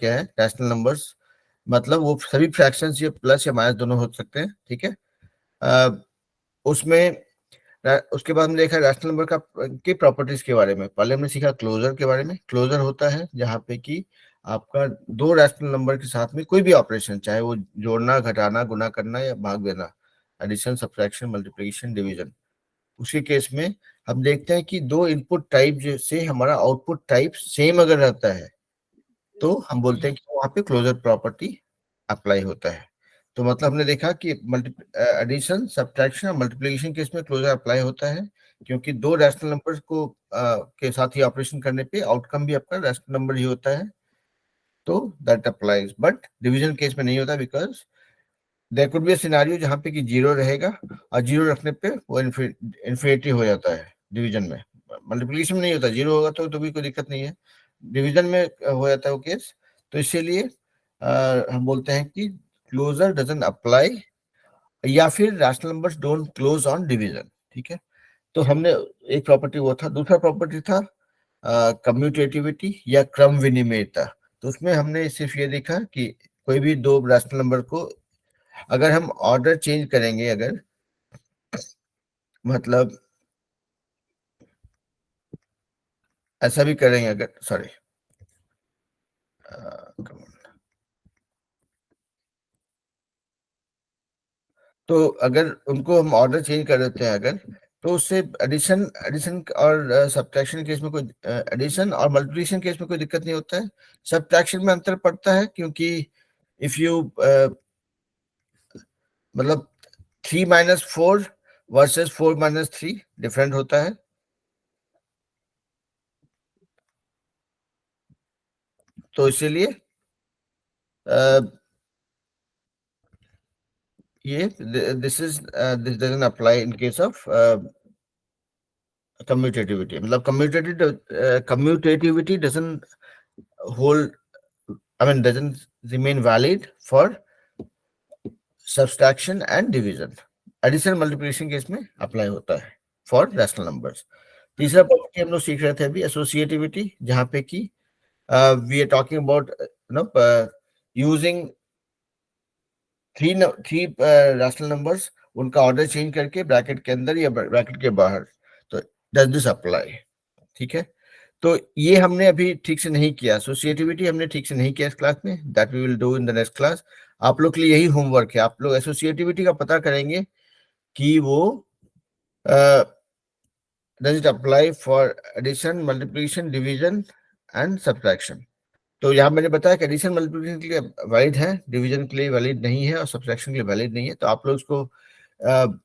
क्या है, rational numbers, मतलब वो सभी फ्रैक्शंस ये प्लस या माइनस दोनों हो सकते हैं, ठीक है। उसमें उसके बाद हमने देखा रैशनल नंबर का की प्रॉपर्टीज के बारे में। पहले हमने सीखा क्लोजर के बारे में। क्लोजर होता है जहाँ पे कि आपका दो रैशनल नंबर के साथ में कोई भी ऑपरेशन, चाहे वो जोड़ना, घटाना, गुना करना या भाग देना, एडिशन, सब्ट्रैक्शन, मल्टीप्लिकेशन, डिवीजन, उसी केस में हम देखते हैं कि दो इनपुट टाइप से हमारा आउटपुट टाइप सेम अगर रहता है तो हम बोलते हैं कि वहां पे क्लोजर प्रॉपर्टी अप्लाई होता है। तो मतलब हमने देखा कि एडिशन, सब्ट्रैक्शन और मल्टीप्लिकेशन केस में क्लोजर अप्लाई होता है, क्योंकि दो रैशनल नंबर्स को के साथ ही ऑपरेशन करने पे आउटकम भी आपका रैशनल नंबर ही होता है, तो that applies. But division case में नहीं होता, because there could be a scenario जहाँ पे कि जीरो रहेगा और जीरो रखने पे वो इन्फिनिटी हो जाता है डिवीजन में। मल्टीप्लिकेशन में नहीं होता, जीरो होगा तो भी कोई दिक्कत नहीं है, डिवीजन में हो जाता है वो केस। तो इसीलिए हम बोलते हैं कि क्लोजर डजंट अप्लाई, या फिर rational numbers don't close on division, ठीक है। तो हमने एक प्रॉपर्टी वो था। दूसरा प्रॉपर्टी था कम्यूटेटिविटी या क्रम विनिमयता। तो उसमें हमने सिर्फ ये देखा कि कोई भी दो रैशनल नंबर को अगर हम ऑर्डर चेंज करेंगे, अगर मतलब ऐसा भी करेंगे, अगर सॉरी तो अगर उनको हम ऑर्डर चेंज कर देते हैं अगर, तो उससे एडिशन एडिशन और सब्ट्रैक्शन केस में कोई एडिशन और मल्टीप्लिकेशन केस में कोई दिक्कत नहीं होता है। सब्ट्रैक्शन में अंतर पड़ता है क्योंकि इफ यू मतलब 3 - 4 वर्सेस 4 - 3 डिफरेंट होता है, तो इसीलिए ये this doesn't apply in case of commutativity। मतलब commutativity doesn't hold, I mean doesn't remain valid for subtraction and division। Addition multiplication case में अप्लाई होता है फॉर रैशनल नंबर्स। तीसरा प्रॉपर्टी हम लोग सीख रहे थे अभी, एसोसिएटिविटी, जहाँ पे कि we are talking about using three rational numbers, उनका ऑर्डर चेंज करके ब्रैकेट के अंदर या ब्रैकेट के बाहर, तो डज दिस अप्लाई, ठीक है। तो ये हमने अभी ठीक से नहीं किया, एसोसिएटिविटी हमने ठीक से नहीं किया इस क्लास में, that we will do in the next class. आप लोग के लिए यही होमवर्क है, आप लोग एसोसिएटिविटी का पता करेंगे कि वो does it apply for addition, multiplication, division and subtraction. तो यहाँ मैंने बताया कि एडिशन मल्टीप्लिकेशन के लिए वैलिड है, डिवीजन के लिए वैलिड नहीं है और सब्ट्रैक्शन के लिए वैलिड नहीं है। तो आप लोग इसको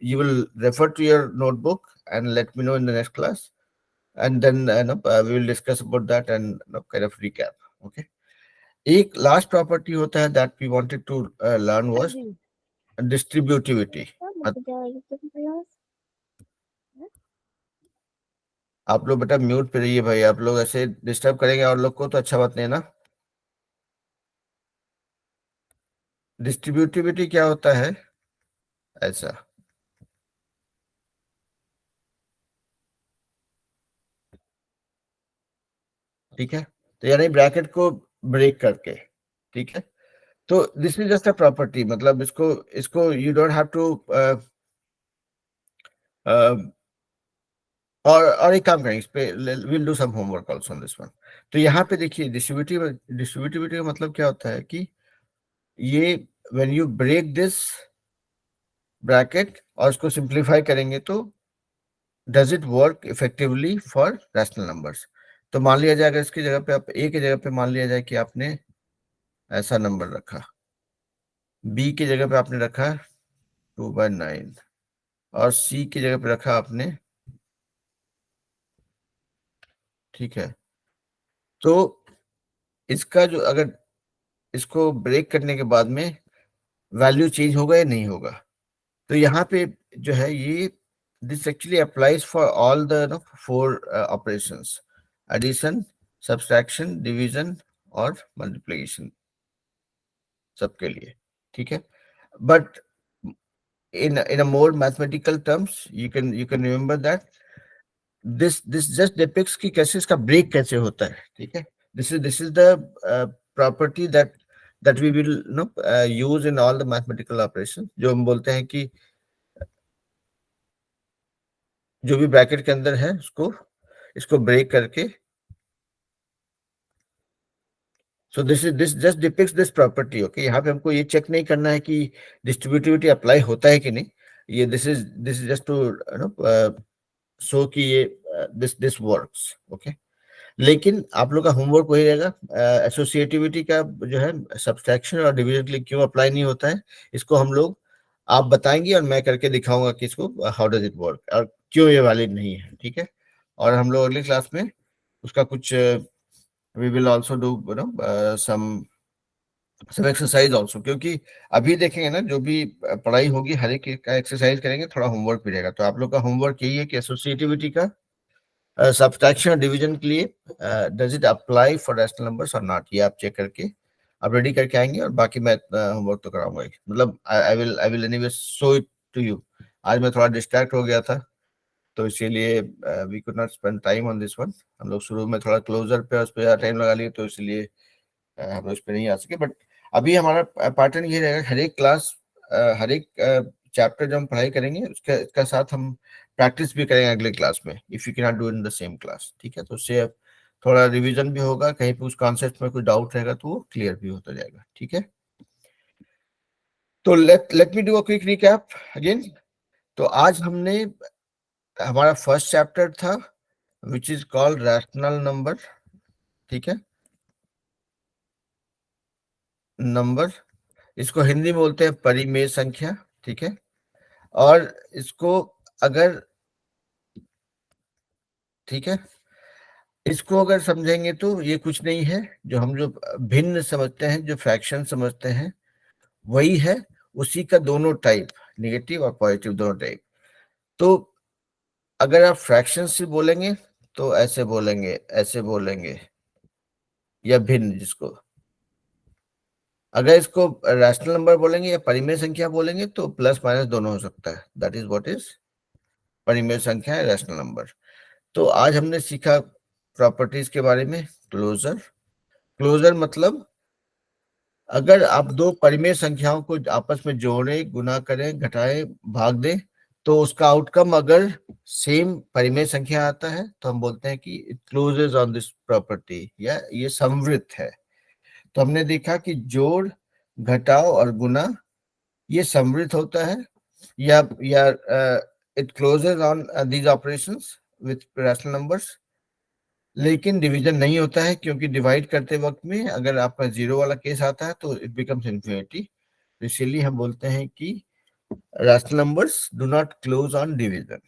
you will refer to your notebook and let me know in the next class, and then we will discuss about that and kind of recap, okay। एक लास्ट प्रॉपर्टी होता है that we wanted to learn was distributivity। आप लोग बेटा mute पे रहिए भाई, आप लोग ऐसे डिस्टर्ब करेंगे और लोग को तो अच्छा बात नहीं है ना। डिस्ट्रीब्यूटिविटी क्या होता है, ऐसा, ठीक है। तो यानी ब्रैकेट को ब्रेक करके, ठीक है। तो this is just a property, मतलब इसको इसको यू डोंट हैव टू और एक काम करेंगे इस पे, will do some homework also on this one. तो यहाँ पे देखिए डिस्ट्रीब्यूटिविटी का मतलब क्या होता है कि ये when you break this bracket और उसको सिंप्लीफाई करेंगे तो does it work effectively for rational numbers. तो मान लिया जाए अगर इसकी जगह पे आप ए की जगह पे मान लिया जाए कि आपने ऐसा नंबर रखा, बी की जगह पे आपने रखा 2/9 और सी की जगह पे रखा आपने, ठीक है। तो इसका जो अगर इसको ब्रेक करने के बाद में वैल्यू चेंज होगा या नहीं होगा, तो यहाँ पे जो है ये this actually applies for all the 4 operations, addition, subtraction, division और मल्टीप्लिकेशन, सबके लिए, ठीक है। But in a more mathematical terms you can remember that this just depicts कि कैसे इसका ब्रेक कैसे होता है, ठीक है। This is the property that we will no use in all the mathematical operation, जो हम बोलते हैं कि जो भी ब्रैकेट के अंदर है उसको इसको ब्रेक करके, so this just depicts this property. Okay, यहाँ पे हमको ये चेक नहीं करना है कि डिस्ट्रीब्यूटिविटी अप्लाई होता है कि नहीं, ये this is just to know so कि ये दिस वर्क्स। ओके, लेकिन आप लोग का होमवर्क वही रहेगा, एसोसिएटिविटी का जो है सब्सट्रैक्शन और डिवीजन के लिए क्यों अप्लाई नहीं होता है, इसको हम लोग आप बताएंगे और मैं करके दिखाऊंगा कि इसको हाउ डज इट वर्क और क्यों ये वैलिड नहीं है। ठीक है, और हम लोग अगली क्लास में उसका कुछ we will also do you know some exercise also, क्योंकि अभी देखेंगे ना जो भी पढ़ाई होगी हर एक का एक्सरसाइज करेंगे, थोड़ा होमवर्क भी रहेगा। तो आप लोग का होमवर्क यही है कि एसोसिएटिविटी का सब्सट्रैक्शन और डिवीजन के लिए does it apply for rational numbers और नॉट, ये आप चेक करके आप रेडी करके आएंगे, और बाकी मैं होमवर्क तो कराऊंगा ही। मतलब I will anyway show it to you. आज मैं थोड़ा डिस्ट्रैक्ट हो गया था, तो इसीलिए we could not spend time on this one. हम लोग शुरू में थोड़ा क्लोजर पे उस पर टाइम लगा लिए, तो इसलिए हम लोग उस पर नहीं आ सके। बट अभी हमारा पैटर्न ये रहेगा, हर एक क्लास हर एक चैप्टर जो हम पढ़ाई करेंगे उसका साथ हम प्रैक्टिस भी करेंगे अगले क्लास में, if you can not do in the same class. ठीक है, तो उससे थोड़ा रिवीजन भी होगा, कहीं पे उस कॉन्सेप्ट में कोई डाउट रहेगा तो वो क्लियर भी होता जाएगा। ठीक है, तो let me do a quick recap again. तो आज हमने हमारा फर्स्ट चैप्टर था which is called rational number. ठीक है, नंबर, इसको हिंदी में बोलते हैं परिमेय संख्या। ठीक है, और इसको अगर, ठीक है, इसको अगर समझेंगे तो ये कुछ नहीं है, जो भिन्न समझते हैं, जो फ्रैक्शन समझते हैं वही है, उसी का दोनों टाइप, नेगेटिव और पॉजिटिव दोनों टाइप। तो अगर आप फ्रैक्शन से बोलेंगे तो ऐसे बोलेंगे या भिन्न, जिसको अगर इसको रैशनल नंबर बोलेंगे या परिमेय संख्या बोलेंगे तो प्लस माइनस दोनों हो सकता है, दैट इज व्हाट इज परिमेय संख्या है, रैशनल नंबर। तो आज हमने सीखा प्रॉपर्टीज के बारे में। क्लोजर, क्लोजर मतलब अगर आप दो परिमेय संख्याओं को आपस में जोड़े, गुना करें, घटाएं, भाग दें, तो उसका आउटकम अगर सेम परिमेय संख्या आता है तो हम बोलते हैं कि it closes on this property, या ये समवृत्त है। तो हमने देखा कि जोड़, घटाव और गुना ये समवृत्त होता है, या it closes on these operations with rational numbers. लेकिन डिवीजन नहीं होता है, क्योंकि डिवाइड करते वक्त में अगर आपका जीरो वाला केस आता है तो इट बिकम्स इन्फिनिटी। इसीलिए हम बोलते हैं कि rational numbers do not close on division.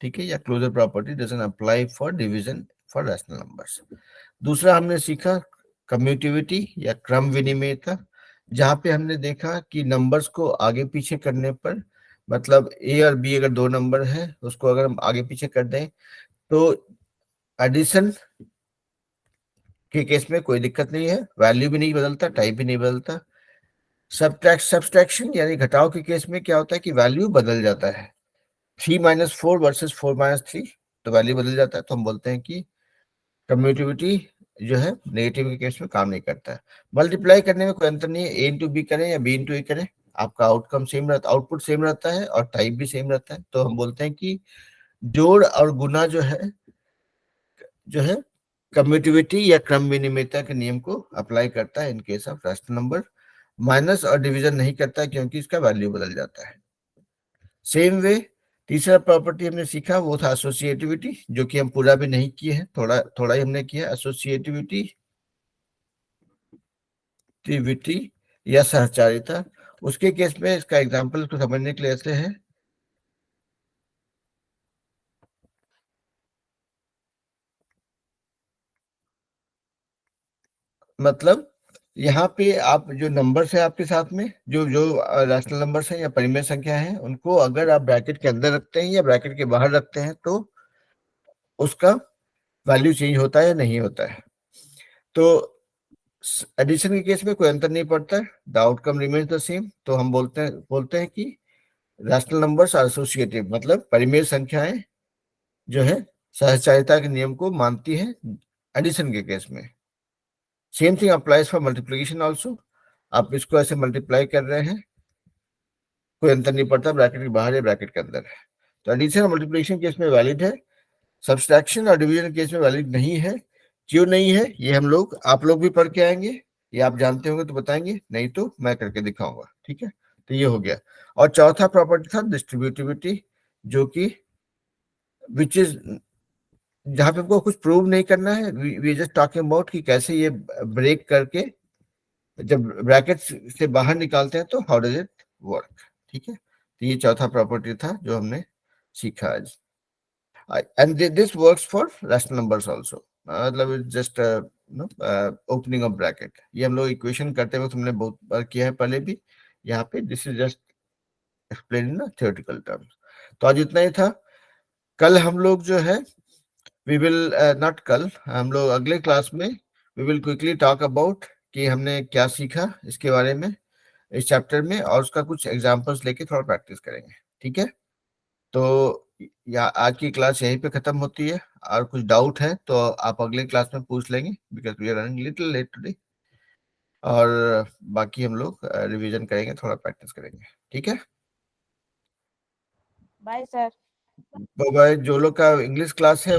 ठीक है, या closure property doesn't apply for division for rational numbers. दूसरा हमने सीखा कम्यूटिविटी या क्रम विनिमेयता, जहां पे हमने देखा कि नंबर्स को आगे पीछे करने पर, मतलब ए और बी अगर दो नंबर है उसको अगर हम आगे पीछे कर दें तो एडिशन के केस में कोई दिक्कत नहीं है, वैल्यू भी नहीं बदलता, टाइप भी नहीं बदलता। सब्सट्रैक्शन यानी घटाव के केस में क्या होता है कि वैल्यू बदल जाता है, 3 - 4 वर्सेस 4 - 3, तो वैल्यू बदल जाता है। तो हम बोलते हैं कि कम्यूटिविटी जो है नेगेटिव के केस में काम नहीं करता है। मल्टीप्लाई करने में कोई अंतर नहीं है, ए इंटू बी करें या बी इंटू ए करें, आपका आउटकम सेम रहता, आउटपुट सेम रहता है और टाइप भी सेम रहता है। तो हम बोलते हैं कि जोड़ और गुना जो है कम्यूटिविटी या क्रम विनिमेयता के नियम को अप्लाई करता है in case of rational number. Minus और डिवीजन नहीं करता क्योंकि इसका वैल्यू बदल जाता है। सेम वे तीसरा प्रॉपर्टी हमने सीखा वो था एसोसिएटिविटी, जो कि हम पूरा भी नहीं किए हैं, थोड़ा थोड़ा ही हमने किया। एसोसिएटिविटी टिविटी या सहचारिता, उसके केस में इसका एग्जांपल को समझने के लिए ऐसे है, मतलब यहाँ पे आप जो नंबर्स है आपके साथ में, जो जो रैशनल नंबर्स हैं या परिमेय संख्या है, उनको अगर आप ब्रैकेट के अंदर रखते हैं या ब्रैकेट के बाहर रखते हैं तो उसका वैल्यू चेंज होता है या नहीं होता है। तो एडिशन के केस में कोई अंतर नहीं पड़ता है, the outcome remains the same. तो हम बोलते हैं कि रैशनल नंबर्स आर एसोसिएटिव, मतलब परिमेय संख्याएं जो है सहचारिता के नियम को मानती है एडिशन के केस में। Same thing applies for multiplication also. आप इसको ऐसे मल्टीप्लाई कर रहे हैं, कोई अंतर नहीं पड़ता ब्रैकेट के बाहर या ब्रैकेट के अंदर है। तो एडिशन और मल्टीप्लिकेशन केस में वैलिड है, सब्सट्रैक्शन और डिवीजन केस में वैलिड नहीं है। क्यों नहीं है ये हम लोग, आप लोग भी पढ़ के आएंगे, ये आप जानते होंगे तो बताएंगे, नहीं तो मैं करके दिखाऊंगा, ठीक है। तो ये हो गया। और चौथा प्रॉपर्टी था डिस्ट्रीब्यूटिविटी, जो कि विच इज, जहां पे हमको कुछ प्रूव नहीं करना है, वी जस्ट टॉकिंग अबाउट कि कैसे ये ब्रेक करके जब ब्रैकेट से बाहर निकालते हैं तो हाउ डज इट वर्क, ठीक है। तो ये चौथा प्रॉपर्टी था जो हमने सीखा आज। And this works for rational numbers also, मतलब it's just opening of bracket. ये हम लोग इक्वेशन करते हुए तुमने बहुत बार किया है पहले भी, यहाँ पे this is just explain in theoretical terms. तो आज इतना ही था। कल हम लोग जो है वी विल नॉट कल, हम लोग अगले क्लास में we will quickly talk about कि हमने क्या सीखा इसके बारे में इस चैप्टर में, और उसका कुछ एग्जांपल्स लेके थोड़ा प्रैक्टिस करेंगे, ठीक है। तो या आज की क्लास यहीं पे खत्म होती है, और कुछ डाउट है तो आप अगले क्लास में पूछ लेंगे, because we are running little late today. और बाकी हम लोग रिवीजन करेंगे, थोड़ा प्रैक्टिस करेंगे, ठीक है। Bye sir. बाय। जो लोग का इंग्लिश क्लास है